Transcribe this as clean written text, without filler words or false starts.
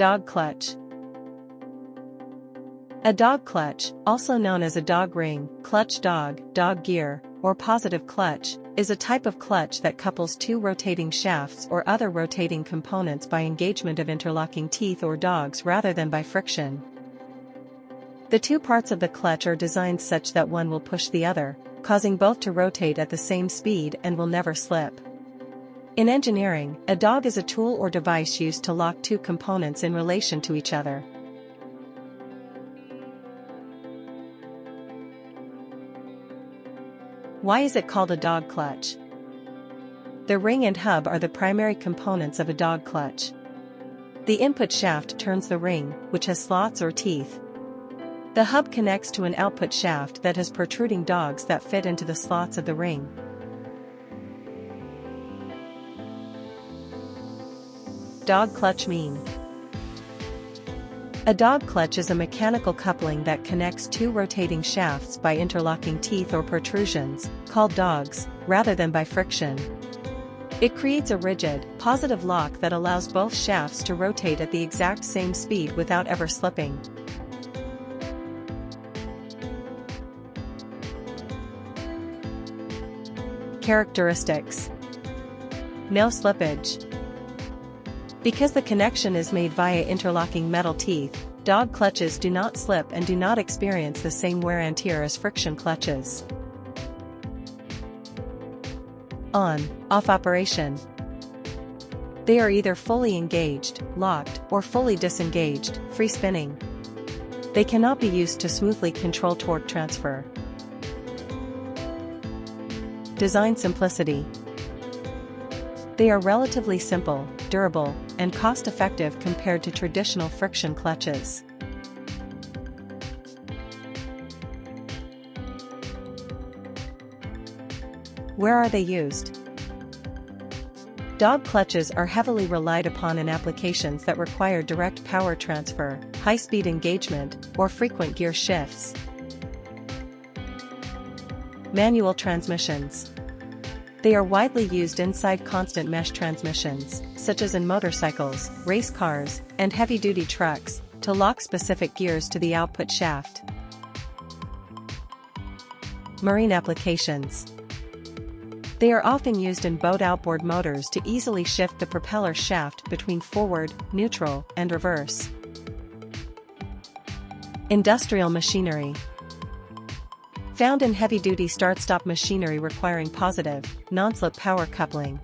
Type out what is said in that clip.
Dog clutch. A dog clutch, also known as a dog ring, clutch dog, dog gear, or positive clutch, is a type of clutch that couples two rotating shafts or other rotating components by engagement of interlocking teeth or dogs rather than by friction. The two parts of the clutch are designed such that one will push the other, causing both to rotate at the same speed and will never slip. In engineering, a dog is a tool or device used to lock two components in relation to each other. Why is it called a dog clutch? The ring and hub are the primary components of a dog clutch. The input shaft turns the ring, which has slots or teeth. The hub connects to an output shaft that has protruding dogs that fit into the slots of the ring. Dog clutch mean. A dog clutch is a mechanical coupling that connects two rotating shafts by interlocking teeth or protrusions, called dogs, rather than by friction. It creates a rigid, positive lock that allows both shafts to rotate at the exact same speed without ever slipping. Characteristics. No slippage. Because the connection is made via interlocking metal teeth, dog clutches do not slip and do not experience the same wear and tear as friction clutches. On/off operation. They are either fully engaged, locked, or fully disengaged, free spinning. They cannot be used to smoothly control torque transfer. Design simplicity. They are relatively simple, durable, and cost-effective compared to traditional friction clutches. Where are they used? Dog clutches are heavily relied upon in applications that require direct power transfer, high-speed engagement, or frequent gear shifts. Manual transmissions. They are widely used inside constant mesh transmissions, such as in motorcycles, race cars, and heavy-duty trucks, to lock specific gears to the output shaft. Marine applications. They are often used in boat outboard motors to easily shift the propeller shaft between forward, neutral, and reverse. Industrial machinery. Found in heavy-duty start-stop machinery requiring positive, non-slip power coupling,